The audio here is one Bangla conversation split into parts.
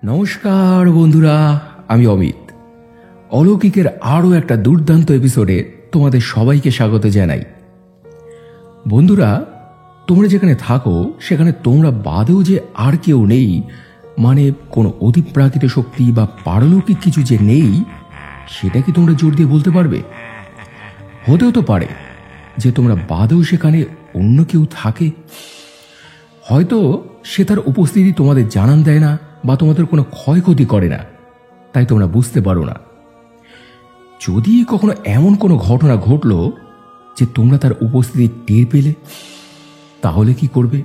নমস্কার বন্ধুরা, আমি অমিত। অলৌকিকের আরও একটা দুর্দান্ত এপিসোডে তোমাদের সবাইকে স্বাগত জানাই। বন্ধুরা, তোমরা যেখানে থাকো সেখানে তোমরা বাদেও যে আর কেউ নেই, মানে কোনো অতিপ্রাকৃত শক্তি বা পারলৌকিক কিছু যে নেই, সেটা কি তোমরা জোর দিয়ে বলতে পারবে? হতেও তো পারে যে তোমরা বাদেও সেখানে অন্য কেউ থাকে। হয়তো সে তার উপস্থিতি তোমাদের জানান দেয় না বা তোমাদের কোনো ক্ষয়ক্ষতি করে না, তাই তোমরা বুঝতে পারো না। যদি কখনো এমন কোনো ঘটনা ঘটল যে তোমরা তার উপস্থিতি টের পেলে, তাহলে কি করবে?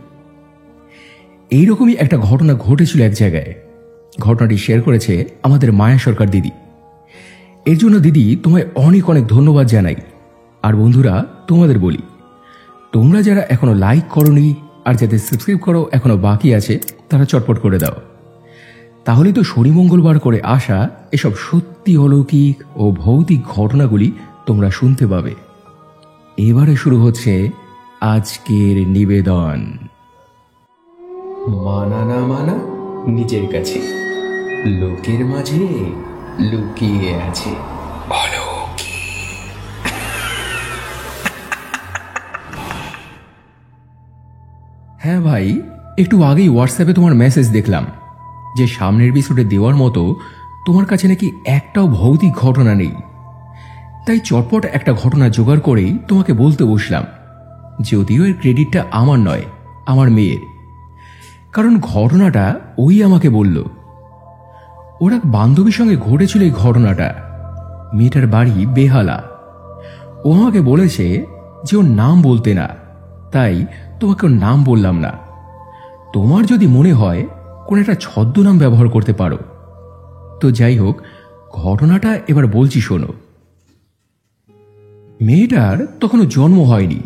এইরকমই একটা ঘটনা ঘটেছিল এক জায়গায়। ঘটনাটি শেয়ার করেছে আমাদের মায়া সরকার দিদি। এর জন্য দিদি তোমায় অনেক অনেক ধন্যবাদ জানাই। আর বন্ধুরা, তোমাদের বলি, তোমরা যারা এখনো লাইক করোনি আর যাদের সাবস্ক্রাইব করো এখনো বাকি আছে, তারা চটপট করে দাও। তাহলে তো শনি মঙ্গলবার করে আসা এসব সত্যি অলৌকিক ও ভৌতিক ঘটনাগুলি তোমরা শুনতে পাবে। এবারে শুরু হচ্ছে আজকের নিবেদন। মানা না মানা নিজের কাছে, লোকের মাঝে লুকিয়ে আছে অলৌকিক। হ্যাঁ ভাই, একটু আগেই হোয়াটসঅ্যাপে তোমার মেসেজ দেখলাম যে সামনের এপিসোডে দেওয়ার মতো তোমার কাছে নাকি একটাও ভৌতিক ঘটনা নেই। তাই চটপট একটা ঘটনা জোগাড় করেই তোমাকে বলতে বসলাম, যদিও এর ক্রেডিটটা আমার নয়, আমার মেয়ের। কারণ ঘটনাটা ওই আমাকে বলল। ওর এক বান্ধবীর সঙ্গে ঘটেছিল এই ঘটনাটা। মেয়েটার বাড়ি বেহালা। ও আমাকে বলেছে যে ওর নাম বলতে না, তাই তোমাকে ওর নাম বললাম না। তোমার যদি মনে হয় কোন একটা ছদ্মনাম ব্যবহার করতে পারো। তো যাই হোক, ঘটনাটা এবার বলছি শোনো। মেয়েটার তখনও জন্ম হয়নি।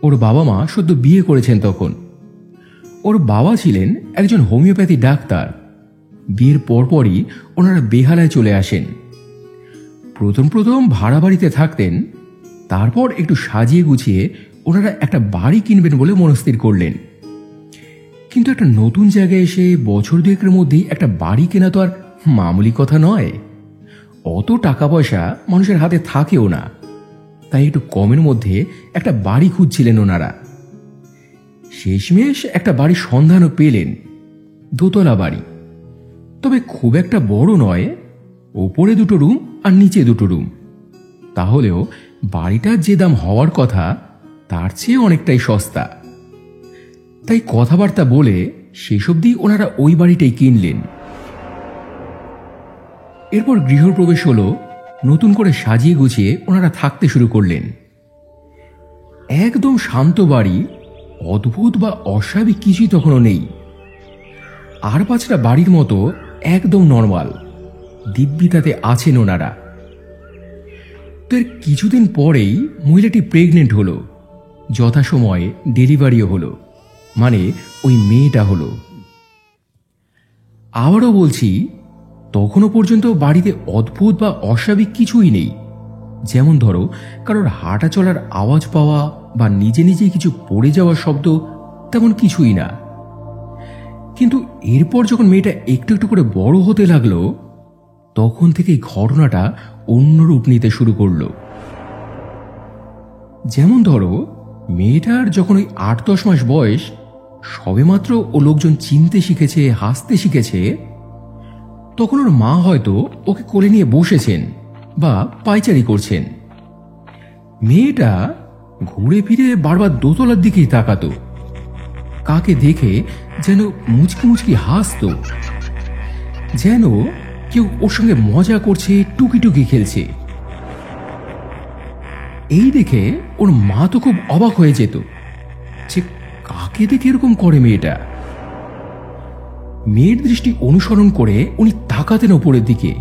ওর বাবা মা সদ্য বিয়ে করেছেন তখন। ওর বাবা ছিলেন একজন হোমিওপ্যাথি ডাক্তার। বিয়ের পরপরই ওনারা বেহালায় চলে আসেন। প্রথম প্রথম ভাড়া বাড়িতে থাকতেন, তারপর একটু সাজিয়ে গুছিয়ে ওনারা একটা বাড়ি কিনবেন বলে মনস্থির করলেন। কিন্তু একটা নতুন জায়গায় এসে বছর দুয়েকের মধ্যেই একটা বাড়ি কেনা তো আর মামুলি কথা নয়। অত টাকা পয়সা মানুষের হাতে থাকেও না। তাই একটু কমের মধ্যে একটা বাড়ি খুঁজছিলেন ওনারা। শেষমেশ একটা বাড়ির সন্ধানও পেলেন, দোতলা বাড়ি। তবে খুব একটা বড় নয়, ওপরে 2টো রুম আর নিচে 2টো রুম। তাহলেও বাড়িটার যে দাম হওয়ার কথা তার চেয়ে অনেকটাই সস্তা। তাই কথাবার্তা বলে শেষ অবধি ওনারা ওই বাড়িটাই কিনলেন। এরপর গৃহপ্রবেশ হলো, নতুন করে সাজিয়ে গুছিয়ে ওনারা থাকতে শুরু করলেন। একদম শান্ত বাড়ি, অদ্ভুত বা অস্বাভাবিক কিছুই তখনও নেই। আর 5টা বাড়ির মতো একদম নর্মাল, দিব্যি তাতে আছেন ওনারা। তো এর কিছুদিন পরেই মহিলাটি প্রেগনেন্ট হলো, যথাসময়ে ডেলিভারিও হলো, মানে ওই মেয়েটা হলো। আবারও বলছি, তখনও পর্যন্ত বাড়িতে অদ্ভুত বা অস্বাভাবিক কিছুই নেই। যেমন ধরো কারোর হাঁটা চলার আওয়াজ পাওয়া বা নিজে নিজে কিছু পড়ে যাওয়ার শব্দ, তেমন কিছুই না। কিন্তু এরপর যখন মেয়েটা একটু একটু করে বড় হতে লাগলো, তখন থেকেই ঘটনাটা অন্য রূপ নিতে শুরু করলো। যেমন ধরো, মেয়েটার যখন ওই 8-10 মাস বয়স, সবেমাত্র ও লোকজন চিনতে শিখেছে, হাসতে শিখেছে, তখন ওর মা হয়তো ওকে কোলে নিয়ে বসেছেন বা পায়চারি করছেন। মেয়েটা ঘুরে ফিরে বারবার দোতলার দিকেই তাকাতো। কাকে দেখে যেন মুচকি মুচকি হাসতো, যেন কেউ ওর সঙ্গে মজা করছে, টুকি টুকি খেলছে। এই দেখে ওর মা তো খুব অবাক হয়ে যেত যে কাকে দেখে এরকম করে মেয়েটা। মেয়ের দৃষ্টি অনুসরণ করে উনি তাকাতেন ওপরের দিকে,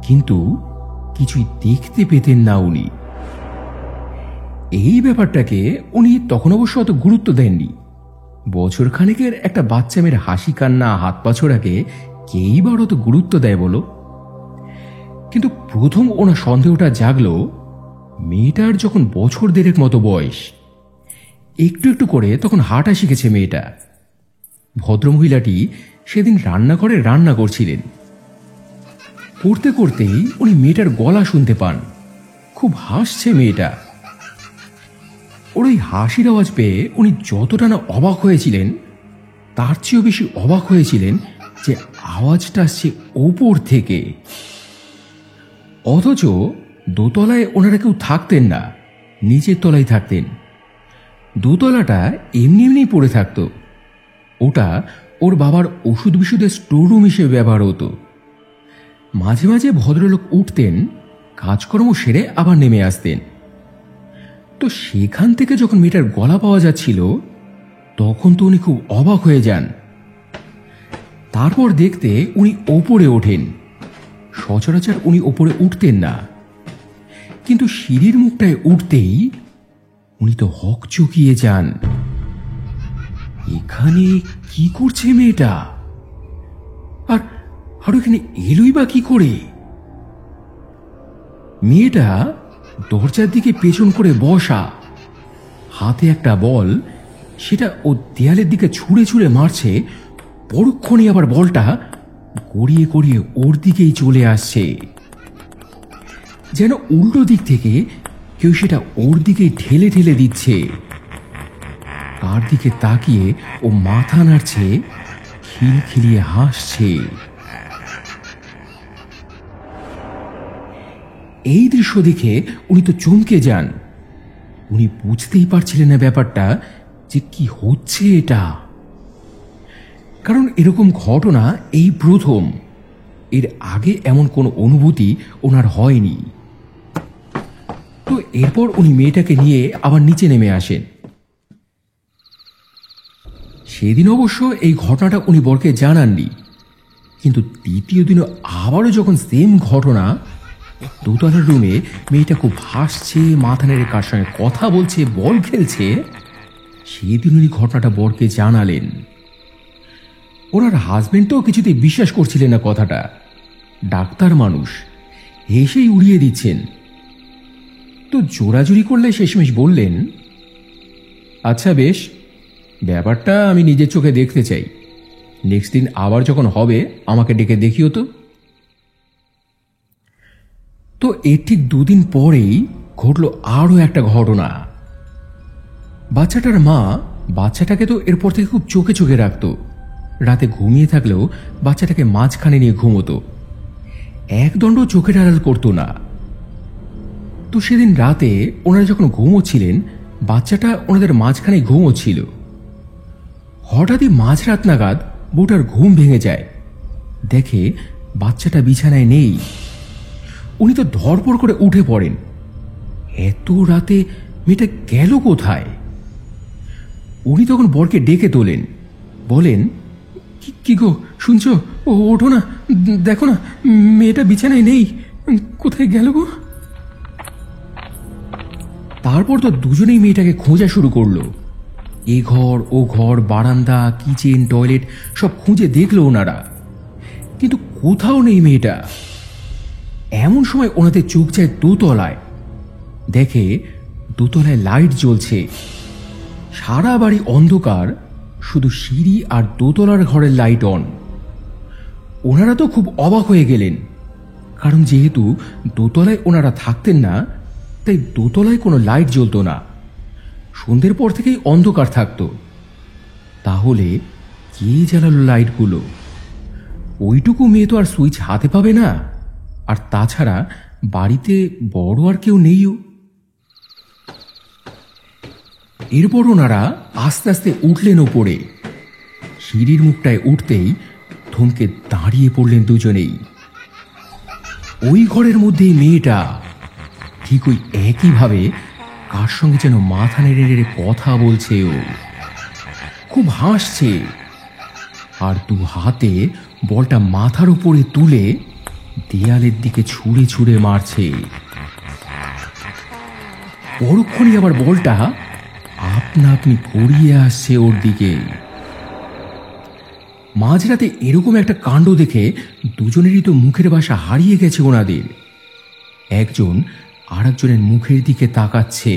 কিন্তু কিছুই দেখতে পেতেন না উনি। এই ব্যাপারটাকে উনি তখন অবশ্য অত গুরুত্ব দেননি। বছর খানেকের একটা বাচ্চা মেয়ের হাসি কান্না, হাত পা ছোড়াকে কেই বা অত গুরুত্ব দেয় বলো? কিন্তু প্রথম ওনার সন্দেহটা জাগলো মেয়েটার যখন বছর 1.5 মতো বয়স। একটু একটু করে তখন হাঁটা শিখেছে মেয়েটা। ভদ্রমহিলাটি সেদিন রান্নাঘরে রান্না করছিলেন। করতে করতেই উনি মেয়েটার গলা শুনতে পান। খুব হাসছে মেয়েটা। ওর ওই হাসির আওয়াজ পেয়ে উনি যতটা না অবাক হয়েছিলেন, তার চেয়েও বেশি অবাক হয়েছিলেন যে আওয়াজটা আসছে ওপর থেকে। অথচ দোতলায় ওনারা কেউ থাকতেন না, নিচের তলায় থাকতেন। দোতলাটা এমনি এমনি পড়ে থাকতো। ওটা ওর বাবার ওষুধ বিশুদ্ধের স্টোররুম হিসেবে ব্যবহার হতো। মাঝে মাঝে ভদ্রলোক উঠতেন, কাজকর্ম সেরে আবার নেমে আসতেন। তো সেখান থেকে যখন মেয়েটার গলা পাওয়া যাচ্ছিল, তখন তো উনি খুব অবাক হয়ে যান। তারপর দেখতে উনি ওপরে ওঠেন। সচরাচর উনি ওপরে উঠতেন না, কিন্তু সিঁড়ির মুখটায় উঠতেই উনি তো হকচকিয়ে যান। এখানে কি করছে মেয়েটা? আর আর এখানে এলোই বা কি করে? মেয়েটা দরজার দিকে পেছন করে বসা, হাতে একটা বল, সেটা ও দেয়ালের দিকে ছুঁড়ে ছুঁড়ে মারছে। পরক্ষণে আবার বলটা গড়িয়ে গড়িয়ে ওর দিকেই চলে আসছে, যেন উল্টো দিক থেকে কেউ সেটা ওর দিকেই ঠেলে ঠেলে দিচ্ছে। তার দিকে তাকিয়ে ও মাথা নাড়ছে, খিলখিলিয়ে হাসছে। এই দৃশ্য দেখে উনি তো চমকে যান। উনি বুঝতেই পারছিলেন না ব্যাপারটা যে কি হচ্ছে এটা, কারণ এরকম ঘটনা এই প্রথম। এর আগে এমন কোনো অনুভূতি ওনার হয়নি। তো এরপর উনি মেয়েটাকে নিয়ে আবার নিচে নেমে আসেন। সেদিন অবশ্য এই ঘটনাটা উনি বরকে জানাননি, কিন্তু দ্বিতীয় দিনও আবারও যখন সেম ঘটনা, দোতলার রুমে মেয়েটা খুব হাসছে, মাথা নেড়ে কার সঙ্গে কথা বলছে, বল খেলছে, সেদিন উনি ঘটনাটা বরকে জানালেন। ওনার হাজবেন্ড তো কিছুতেই বিশ্বাস করছিলেন না কথাটা। ডাক্তার মানুষ, হেসেই উড়িয়ে দিচ্ছেন। তো জোরাজুরি করলে শেষমেশ বললেন, আচ্ছা বেশ, ব্যাপারটা আমি নিজের চোখে দেখতে চাই। নেক্সট দিন আবার যখন হবে আমাকে ডেকে দেখিও তো। তো এর ঠিক দুদিন পরেই ঘটল আরও একটা ঘটনা। বাচ্চাটার মা বাচ্চাটাকে তো এরপর থেকে খুব চোখে চোখে রাখত। রাতে ঘুমিয়ে থাকলেও বাচ্চাটাকে মাঝখানে নিয়ে ঘুমতো, একদণ্ড চোখের আড়াল করতো না। তো সেদিন রাতে ওনারা যখন ঘুমোচ্ছিলেন, বাচ্চাটা ওনাদের মাঝখানে ঘুমোচ্ছিল। হঠাৎই মাঝরাত নাগাদ বউটার ঘুম ভেঙে যায়, দেখে বাচ্চাটা বিছানায় নেই। উনি তো ধরপড় করে উঠে পড়েন। এত রাতে মেয়েটা গেল কোথায়? উনি তখন বরকে ডেকে তোলেন, বলেন, কি গো শুনছো? ও ওঠো না, দেখো না মেয়েটা বিছানায় নেই, কোথায় গেল গো? তারপর তো দুজনেই মেয়েটাকে খোঁজা শুরু করলো। এ ঘর ও ঘর, বারান্দা, কিচেন, টয়লেট সব খুঁজে দেখলো ওনারা, কিন্তু কোথাও নেই মেয়েটা। এমন সময় ওনাদের চোখ যায় দোতলায়। দেখে দোতলায় লাইট জ্বলছে। সারা বাড়ি অন্ধকার, শুধু সিঁড়ি আর দোতলার ঘরের লাইট অন। ওনারা তো খুব অবাক হয়ে গেলেন, কারণ যেহেতু দোতলায় ওনারা থাকতেন না, তাই দোতলায় কোনো লাইট জ্বলতো না। সন্ধ্যের পর থেকেই অন্ধকার থাকতো। তাহলে কে জ্বালালো লাইটগুলো? ওইটুকু মেয়ে তো আর সুইচ হাতে পাবে না, আর তাছাড়া বাড়িতে বড় আর কেউ নেইও। এরপর ওনারা আস্তে আস্তে উঠলেন ওপরে। সিঁড়ির মুখটায় উঠতেই থমকে দাঁড়িয়ে পড়লেন দুজনেই। ওই ঘরের মধ্যেই মেয়েটা ঠিক ওই একইভাবে কার সঙ্গে যেন মাথা নেড়ে নেড়ে কথা বলছে। ও খুব হাসছে, আর দু হাতে বলটা মাথার উপরে তুলে দেয়ালের দিকে ছুঁড়ে ছুঁড়ে মারছে। পরক্ষণই আবার বলটা আপনা আপনি গড়িয়ে আসছে ওর দিকে। মাঝরাতে এরকম একটা কাণ্ড দেখে দুজনেরই তো মুখের ভাষা হারিয়ে গেছে ওনাদের। একজন আর একজনের মুখের দিকে তাকাচ্ছে।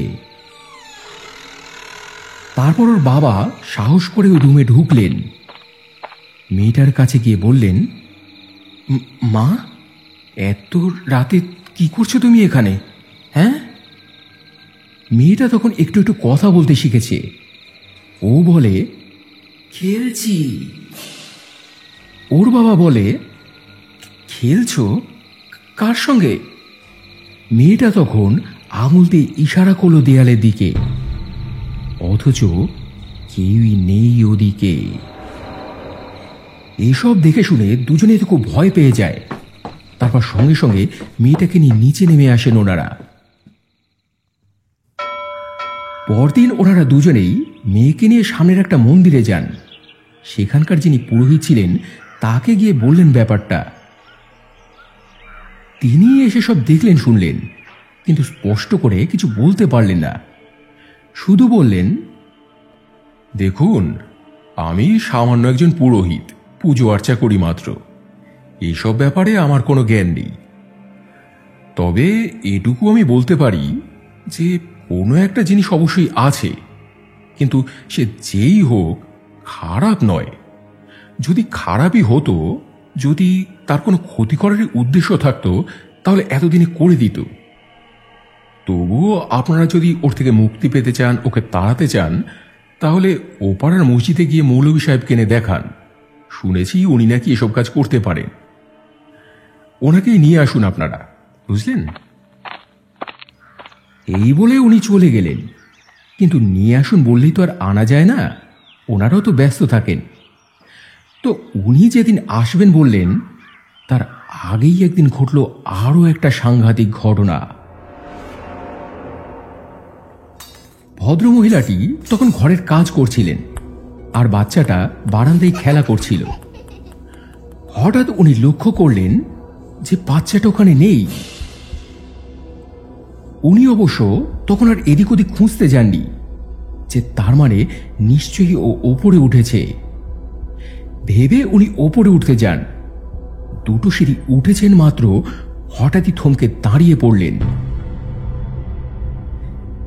তারপর ওর বাবা সাহস করে ওই রুমে ঢুকলেন। মেয়েটার কাছে গিয়ে বললেন, মা, এত রাতে কি করছো তুমি এখানে? হ্যাঁ? মেয়েটা তখন একটু একটু কথা বলতে শিখেছে। ও বলে, খেলছি। ওর বাবা বলে, খেলছো? কার সঙ্গে? মেয়েটা তখন আঙুল দিয়ে ইশারা করলো দেয়ালের দিকে, অথচ কেউই নেই ওদিকে। এসব দেখে শুনে দুজনে তো খুব ভয় পেয়ে যায়। তারপর সঙ্গে সঙ্গে মেয়েটাকে নিয়ে নিচে নেমে আসেন ওনারা। পরদিন ওনারা দুজনেই মেয়েকে নিয়ে সামনের একটা মন্দিরে যান। সেখানকার যিনি পুরোহিত ছিলেন তাকে গিয়ে বললেন ব্যাপারটা। তিনি এসে সব দেখলেন শুনলেন, কিন্তু স্পষ্ট করে কিছু বলতে পারলেন না। শুধু বললেন, দেখুন, আমি সামান্য একজন পুরোহিত, পুজো আর্চা করি মাত্র। এইসব ব্যাপারে আমার কোনো জ্ঞান নেই। তবে এটুকু আমি বলতে পারি যে কোনো একটা জিনিস অবশ্যই আছে, কিন্তু সে যেই হোক খারাপ নয়। যদি খারাপই হতো, যদি তার কোনো ক্ষতি করারই উদ্দেশ্য থাকতো, তাহলে এতদিনে করে দিত। তবুও আপনারা যদি ওর থেকে মুক্তি পেতে চান, ওকে তাড়াতে চান, তাহলে ওপাড়ার মসজিদে গিয়ে মৌলভী সাহেবকে এনে দেখান। শুনেছি উনি নাকি এসব কাজ করতে পারেন। ওনাকেই নিয়ে আসুন আপনারা, বুঝলেন? এই বলে উনি চলে গেলেন। কিন্তু নিয়ে আসুন বললেই তো আর আনা যায় না, ওনারাও তো ব্যস্ত থাকেন। তো উনি যেদিন আসবেন বললেন, তার আগেই একদিন ঘটল আরও একটা সাংঘাতিক ঘটনা। ভদ্রমহিলাটি তখন ঘরের কাজ করছিলেন, আর বাচ্চাটা বারান্দায় খেলা করছিল। হঠাৎ উনি লক্ষ্য করলেন যে বাচ্চাটা ওখানে নেই। উনি অবশ্য তখন আর এদিক ওদিক খুঁজতে যাননি, যে তার মানে নিশ্চয়ই ও ওপরে উঠেছে ভেবে উনি ওপরে উঠতে যান। দুটো সিঁড়ি উঠেছেন মাত্র হঠাৎই থমকে দাঁড়িয়ে পড়লেন।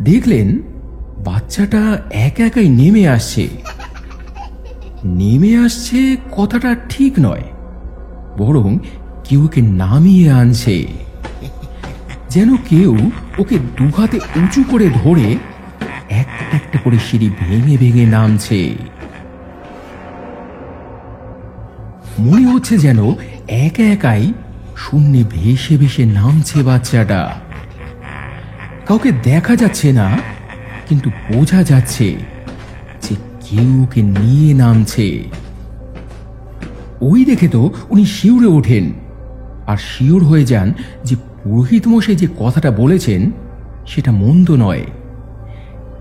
দেখলেন বাচ্চাটা একা একাই নেমে আসছে। নেমে আসছে কথাটা ঠিক নয়, বরং কেউ ওকে নামিয়ে আনছে। যেন কেউ ওকে দুহাতে উঁচু করে ধরে একটা একটা করে সিঁড়ি ভেঙে ভেঙে নামছে। মনে হচ্ছে যেন একা একাই শূন্যে ভেসে ভেসে নামছে বাচ্চাটা। কাউকে দেখা যাচ্ছে না, কিন্তু বোঝা যাচ্ছে যে কেউ ওকে নিয়ে নামছে। ওই দেখে তো উনি শিউরে ওঠেন, আর শিওর হয়ে যান যে পুরোহিত মশাই যে কথাটা বলেছেন সেটা মন্দ নয়।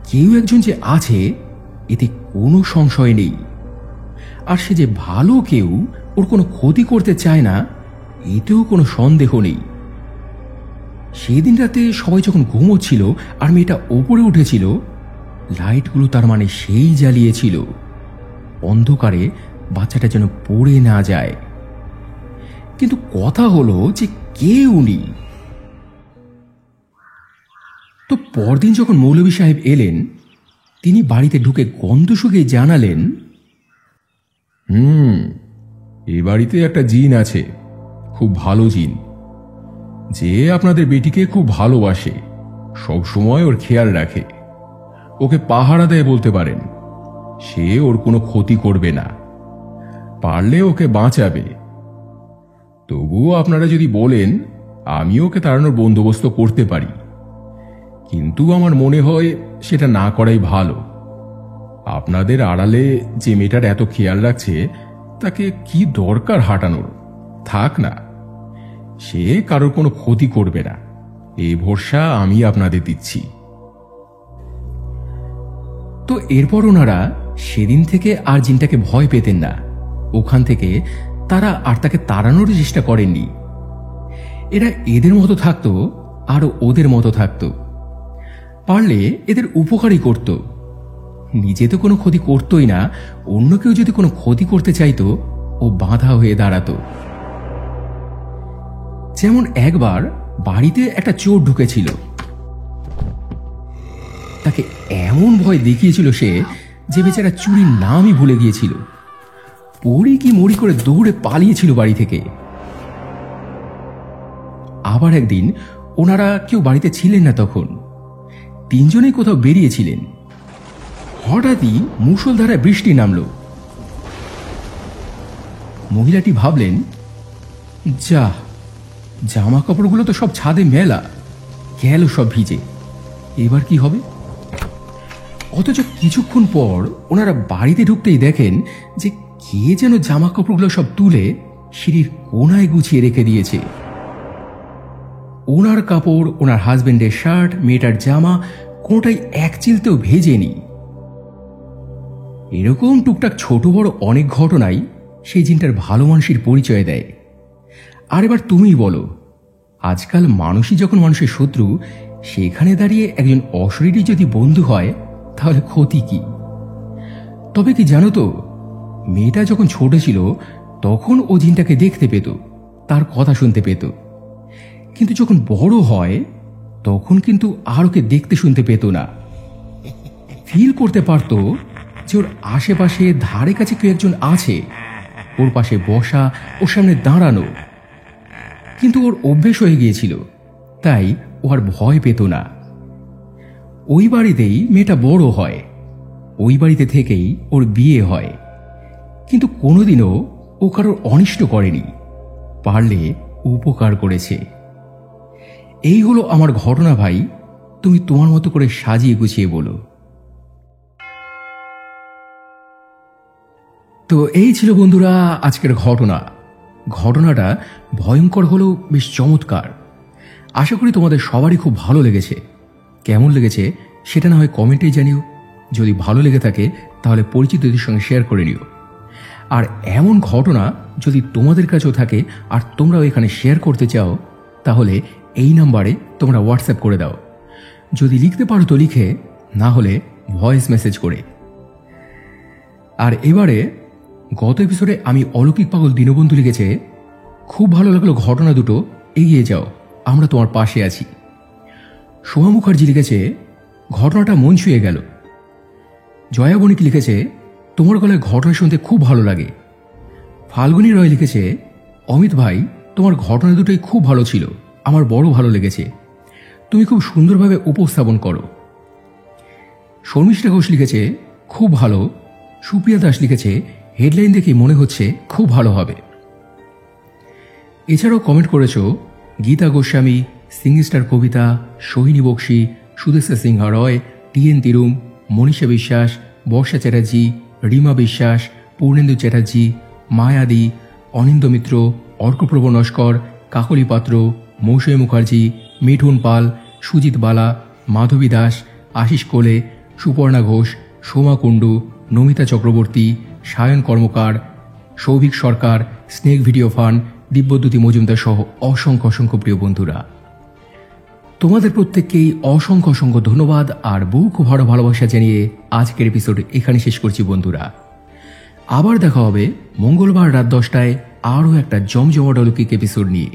কেউ একজন যে আছে এতে কোনো সংশয় নেই, আর সে যে ভালো কেউ, ওর কোনো ক্ষতি করতে চায় না, এতেও কোনো সন্দেহ নেই। সেদিন রাতে সবাই যখন ঘুমোচ্ছিল আর মেয়েটা ওপরে উঠেছিল, লাইটগুলো তার মানে সেই জ্বালিয়েছিল, অন্ধকারে বাচ্চাটা যেন পড়ে না যায়। কিন্তু কথা হলো যে কে উনি? তো পরদিন যখন মৌলভী সাহেব এলেন, তিনি বাড়িতে ঢুকে গন্ধ শুকে জানালেন, এ বাড়িতে একটা জিন আছে, খুব ভালো জিন, যে আপনাদের বেটিকে খুব ভালোবাসে, সব সময় ওর খেয়াল রাখে। ওকে পাহারা দেয় বলতে পারেন। সে ওর কোনো ক্ষতি করবে না, পারলে ওকে বাঁচাবে। তবুও আপনারা যদি বলেন, আমি ওকে তাড়ানোর বন্দোবস্ত করতে পারি, কিন্তু আমার মনে হয় সেটা না করাই ভালো। আপনাদের আড়ালে যে মেয়েটার এত খেয়াল রাখছে, তাকে কি দরকার হাঁটানোর? থাক না, সে কারোর কোনো ক্ষতি করবে না, এই ভরসা আমি আপনাদের দিচ্ছি। তো এরপর ওনারা সেদিন থেকে আর জিনটাকে ভয় পেতেন না। ওখান থেকে তারা আর তাকে তাড়ানোর চেষ্টা করেননি। এরা এদের মতো থাকতো আর ওদের মতো থাকতো, পারলে এদের উপকারই করত। নিজে তো কোনো ক্ষতি করতোই না, অন্য কেউ যদি কোনো ক্ষতি করতে চাইতো, ও বাধা হয়ে দাঁড়াতো। যেমন একবার বাড়িতে একটা চোর ঢুকেছিল। তাকে এমন ভয় দেখিয়েছিল সে, যে বেচারা চুরির নামই ভুলে গিয়েছিল। পড়ি কি মরি করে দৌড়ে পালিয়েছিল বাড়ি থেকে। আবার একদিন ওনারা কেউ বাড়িতে ছিলেন না, তখন তিনজনেই কোথাও বেরিয়েছিলেন। হঠাৎই মুষলধারায় বৃষ্টি নামল। মহিলাটি ভাবলেন, যা, জামা কাপড়গুলো তো সব ছাদে মেলা, গেল সব ভিজে, এবার কি হবে। অথচ কিছুক্ষণ পর ওনারা বাড়িতে ঢুকতেই দেখেন যে কে যেন জামা কাপড়গুলো সব তুলে সিঁড়ির কোনায় গুছিয়ে রেখে দিয়েছে। ওনার কাপড়, ওনার হাজবেন্ডের শার্ট, মেয়েটার জামা কোনোটাই এক চিলতেও ভেজেনি। এরকম টুকটাক ছোট বড় অনেক ঘটনাই সেই জিনটার ভালো মানুষের পরিচয় দেয়। আর এবার তুমিই বলো, আজকাল মানুষই যখন মানুষের শত্রু, সেখানে দাঁড়িয়ে একজন অশরীরী যদি বন্ধু হয় তাহলে ক্ষতি কি। তবে কি জানো তো, মেয়েটা যখন ছোট ছিল তখন ও জিনটাকে দেখতে পেত, তার কথা শুনতে পেত, কিন্তু যখন বড় হয় তখন কিন্তু আর ওকে দেখতে শুনতে পেত না। ফিল করতে পারত যে ওর আশেপাশে ধারে কাছে কেউ একজন আছে, ওর পাশে বসা, ওর সামনে দাঁড়ানো, কিন্তু ওর অভ্যেস হয়ে গিয়েছিল, তাই ও আর ভয় পেত না। ওই বাড়িতেই মেয়েটা বড় হয়, ওই বাড়িতে থেকেই ওর বিয়ে হয়, কিন্তু কোনোদিনও ও কারোর অনিষ্ট করেনি, পারলে উপকার করেছে। এই হলো আমার ঘটনা ভাই, তুমি তোমার মতো করে সাজিয়ে গুছিয়ে বলো। তো এই ছিল বন্ধুরা আজকের ঘটনাটা ভয়ঙ্কর হলেও বেশ চমৎকার। আশা করি তোমাদের সবারই খুব ভালো লেগেছে। কেমন লেগেছে সেটা না হয় কমেন্টেই জানিও। যদি ভালো লেগে থাকে তাহলে পরিচিতদের সঙ্গে শেয়ার করে নিও। আর এমন ঘটনা যদি তোমাদের কাছেও থাকে আর তোমরাও এখানে শেয়ার করতে চাও, তাহলে এই নাম্বারে তোমরা হোয়াটসঅ্যাপ করে দাও। যদি লিখতে পারো তো লিখে, না হলে ভয়েস মেসেজ করে। আর এবারে গত এপিসোডে আমি অলৌকিক পাগল দীনবন্ধু লিখেছে, খুব ভালো লাগলো ঘটনা দুটো, এগিয়ে যাও, আমরা তোমার পাশে আছি। সোমা মুখার্জি লিখেছে, ঘটনাটা মন ছুঁয়ে গেল। জয়া বণিক লিখেছে, তোমার গলায় ঘটনা শুনতে খুব ভালো লাগে। ফাল্গুনী রয় লিখেছে, অমিত ভাই তোমার ঘটনা দুটোই খুব ভালো ছিল, আমার বড় ভালো লেগেছে, তুমি খুব সুন্দরভাবে উপস্থাপন করো। শর্মিষ্ঠা ঘোষ লিখেছে, খুব ভালো। সুপ্রিয়া দাস লিখেছে, হেডলাইন দেখে মনে হচ্ছে খুব ভালো হবে। এছাড়াও কমেন্ট করেছ গীতা গোস্বামী, সিংস্টার কবিতা, সোহিনী বক্সি, সুদেশা সিংহা রয়, টিএন তিরুম, মনীষা বিশ্বাস, বর্ষা চ্যাটার্জি, রিমা বিশ্বাস, পূর্ণেন্দু চ্যাটার্জি, মায়াদি, অনিন্দ মিত্র, অর্কপ্রভ নস্কর, কাকলি পাত্র, মৌসুমী মুখার্জি, মিঠুন পাল, সুজিত বালা, মাধবী দাস, আশিস কোলে, সুপর্ণা ঘোষ, সোমা কুণ্ডু, নমিতা চক্রবর্তী, সায়ন কর্মকার, সৌভিক সরকার, স্নেক ভিডিও ফান, দিব্যদ্যুতি মজুমদার সহ অসংখ্য অসংখ্য প্রিয় বন্ধুরা, তোমাদের প্রত্যেককেই অসংখ্য অসংখ্য ধন্যবাদ আর বুক ভরা ভালোবাসা জানিয়ে আজকের এপিসোড এখানে শেষ করছি বন্ধুরা। আবার দেখা হবে মঙ্গলবার রাত 10টায় আরও একটা জমজমাট অলৌকিক এপিসোড নিয়ে।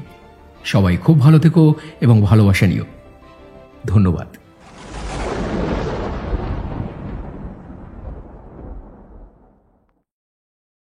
সবাই খুব ভালো থেকো এবং ভালোবাসা নিও। ধন্যবাদ।